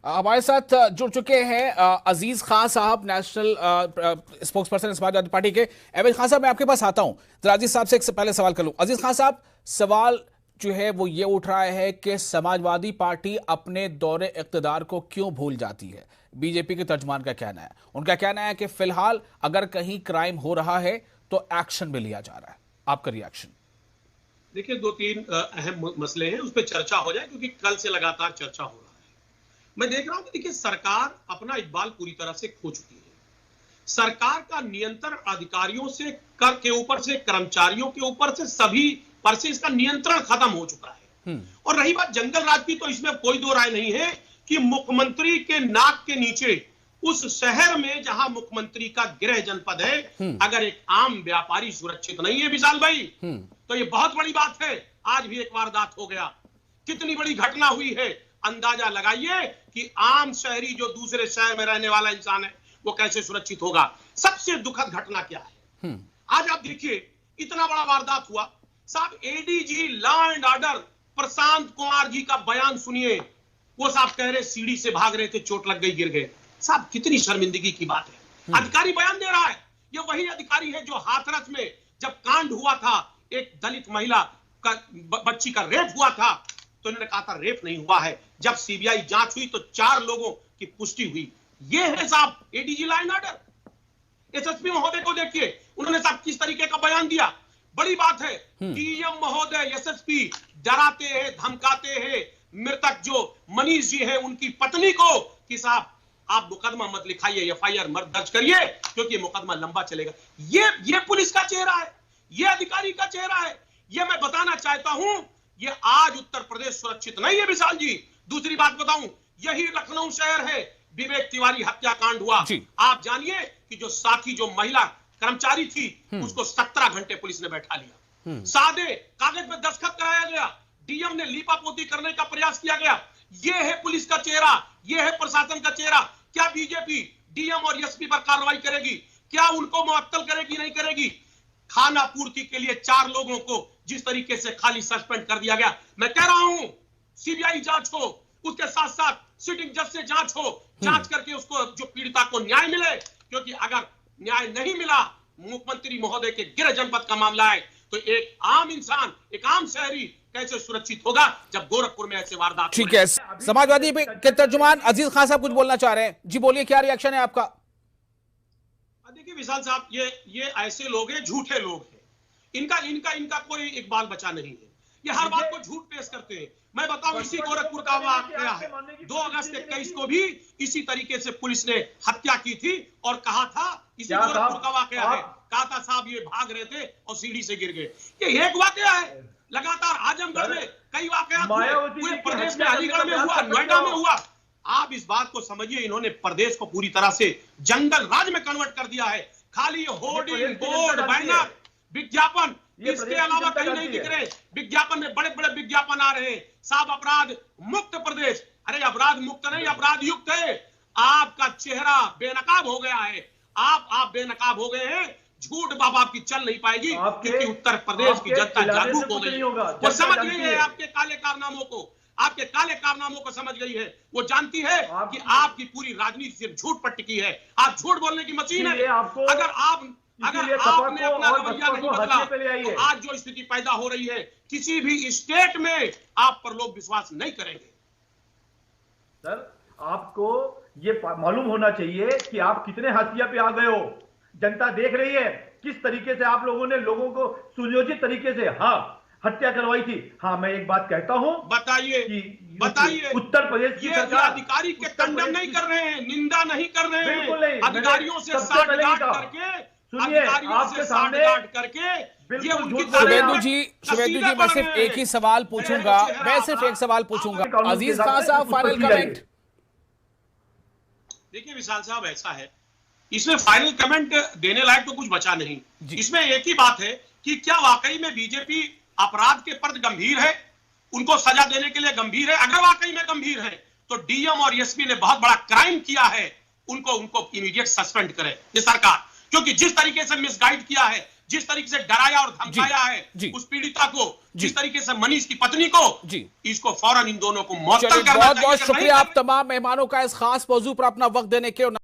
हमारे साथ जुड़ चुके हैं अजीज खान साहब, national spokes person Samajwadi party के। अजीज खान साहब, मैं आपके पास आता हूं, जरा अजीज साहब से एक पहले सवाल कर लूं। अजीज खान साहब, सवाल जो है वो ये उठ रहा है कि समाजवादी पार्टी अपने दौरे इक़्तिदार को क्यों भूल जाती है। बीजेपी के तर्जुमान का कहना है, उनका कहना है कि फिलहाल अगर कहीं क्राइम हो रहा है तो एक्शन भी लिया जा रहा है। आपका रिएक्शन? देखिए, दो तीन अहम मसले हैं, उस पर चर्चा हो जाए, क्योंकि कल से लगातार चर्चा हो रहा है। मैं देख रहा हूं कि देखिए, सरकार अपना इकबाल पूरी तरह से खो चुकी है। सरकार का नियंत्रण अधिकारियों से, कर के ऊपर से, कर्मचारियों के ऊपर से, सभी पर से इसका नियंत्रण खत्म हो चुका है। और रही बात जंगल राज की, तो इसमें कोई दो राय नहीं है कि मुख्यमंत्री के नाक के नीचे, उस शहर में जहां मुख्यमंत्री का गृह जनपद है, अगर एक आम व्यापारी सुरक्षित नहीं है विशाल भाई, तो ये बहुत बड़ी बात है। आज भी एक वारदात हो गया, कितनी बड़ी घटना हुई है। अंदाजा लगाइए कि आम शहरी जो दूसरे शहर में रहने वाला इंसान है, वो कैसे सुरक्षित होगा। सबसे दुखद घटना क्या है, आज आप देखिए, इतना बड़ा वारदात हुआ। साहब, ADG law and order Prashant Kumar ji का बयान सुनिए। वो साहब कह रहे सीढ़ी से भाग रहे थे, चोट लग गई, गिर गए। साहब, कितनी शर्मिंदगी की बात है। अधिकारी बयान दे रहा है, ये वही अधिकारी है जो हाथरस में जब कांड हुआ था, एक दलित महिला का बच्ची का रेप हुआ था, तो इन्होंने कहा था रेप नहीं हुआ है। जब सीबीआई जांच हुई तो 4 लोगों की पुष्टि हुई। ये है साहब ADG law and order. SSP महोदय को देखिए, उन्होंने साहब किस तरीके का बयान दिया। बड़ी बात है, डीएम महोदय, एसएसपी डराते हैं, धमकाते हैं मृतक जो मनीष जी है, उनकी पत्नी को कि साहब आप मुकदमा मत लिखाइए, एफआईआर मत दर्ज करिए, क्योंकि मुकदमा लंबा चलेगा। ये पुलिस का चेहरा है, ये अधिकारी का चेहरा है। ये मैं बताना चाहता हूं, ये आज उत्तर प्रदेश सुरक्षित नहीं है विशाल जी। दूसरी बात बताऊं, यही लखनऊ शहर है, विवेक तिवारी हत्याकांड हुआ। आप जानिए कि जो साथी, जो महिला कर्मचारी थी, उसको 17 घंटे पुलिस ने बैठा लिया। सादे कागज में दस्तखत कराया गया, डीएम ने लीपापोती करने का प्रयास किया गया। ये है पुलिस का चेहरा, ये है प्रशासन का चेहरा। क्या बीजेपी डीएम और एसपी पर कार्रवाई करेगी? क्या उनको मुअत्तल करेगी? नहीं करेगी। खाना पूर्ति के लिए 4 लोगों को जिस तरीके से खाली सस्पेंड कर दिया गया, मैं कह रहा हूं सीबीआई जांच हो, उसके साथ साथ सिटिंग जज से जांच हो, जांच करके उसको, जो पीड़िता को न्याय मिले। क्योंकि अगर न्याय नहीं मिला, मुख्यमंत्री महोदय के गृह जनपद का मामला है, तो एक आम इंसान, एक आम शहरी कैसे सुरक्षित होगा जब गोरखपुर में ऐसे वारदात। ठीक है, समाजवादी के तर्जुमान अजीज खान साहब कुछ बोलना चाह रहे हैं। जी बोलिए, क्या रिएक्शन है आपका? देखिए विशाल साहब, ये ऐसे लोग हैं, झूठे लोग हैं। इनका कोई इकबाल बचा नहीं है। ये हर बात को झूठ पेश करते हैं। मैं बताऊं, इसी गोरखपुर का वाकया है। 2 अगस्त 21 को भी इसी तरीके से पुलिस ने हत्या की थी और कहा था, इसी गोरखपुर का वाकया है, कहा था साहब ये भाग रहे थे और सीढ़ी से गिर गए। ये एक वाकया है। लगातार आजमगढ़ में कई वाकयात हुए, पूरे प्रदेश में, अलीगढ़ में हुआ, नोएडा में हुआ। आप इस बात को समझिए, इन्होंने प्रदेश को पूरी तरह से जंगल राज में कन्वर्ट कर दिया है। खाली होर्डिंग, बोर्ड, बैनर, विज्ञापन, इसके अलावा कहीं नहीं दिख रहे। विज्ञापन में बड़े बड़े विज्ञापन आ रहे हैं, साहब अपराध मुक्त प्रदेश। अरे अपराध मुक्त नहीं, अपराध युक्त है। आपका चेहरा बेनकाब हो गया है, आप बेनकाब हो गए हैं। झूठ बाबा आपकी चल नहीं पाएगी, क्योंकि उत्तर प्रदेश की जनता जागरूक हो गई, वो समझ गई है आपके काले कारनामों को, आपके काले कारनामों को समझ गई है। वो जानती है कि आपकी पूरी राजनीति सिर्फ झूठ पर टिकी है। आप झूठ बोलने की मशीन है। अगर आपने अपना रवैया नहीं बदला, तो आज जो स्थिति पैदा हो रही है, किसी भी स्टेट में आप पर लोग विश्वास नहीं करेंगे। सर, आपको ये मालूम होना चाहिए कि आप कितने हाशिया पे आ गए हो। जनता देख रही है किस तरीके से आप लोगों ने लोगों को सुनियोजित तरीके से हत्या करवाई थी। मैं एक बात कहता हूं, बताइए उत्तर प्रदेश की सरकार अधिकारी के कंडेम नहीं कर रहे हैं, निंदा नहीं कर रहे हैं। अधिकारियों से साठगांठ करके, सुनिए, आपके सामने शुभेंदु जी, मैं सिर्फ एक ही सवाल पूछूंगा, अजीज खान साहब, फाइनल कमेंट। देखिए विशाल साहब, ऐसा है, इसमें फाइनल कमेंट देने लायक तो कुछ बचा नहीं। इसमें एक ही बात है कि क्या वाकई में बीजेपी अपराध के प्रति गंभीर है, उनको सजा देने के लिए गंभीर है। अगर वाकई में गंभीर है तो डीएम और एसपी ने बहुत बड़ा क्राइम किया है, उनको इमीडिएट सस्पेंड करे ये सरकार। क्योंकि जिस तरीके से मिसगाइड किया है, जिस तरीके से डराया और धमकाया जी। है उस पीड़िता को, जी। जिस तरीके से मनीष की पत्नी को, जी। इसको फौरन इन दोनों को मुअत्तल चलिए, करना बहुत चाहिए। बहुत अगर नहीं शुक्रिया कर आप तमाम मेहमानों का इस खास मौजू पर अपना वक्त देने के और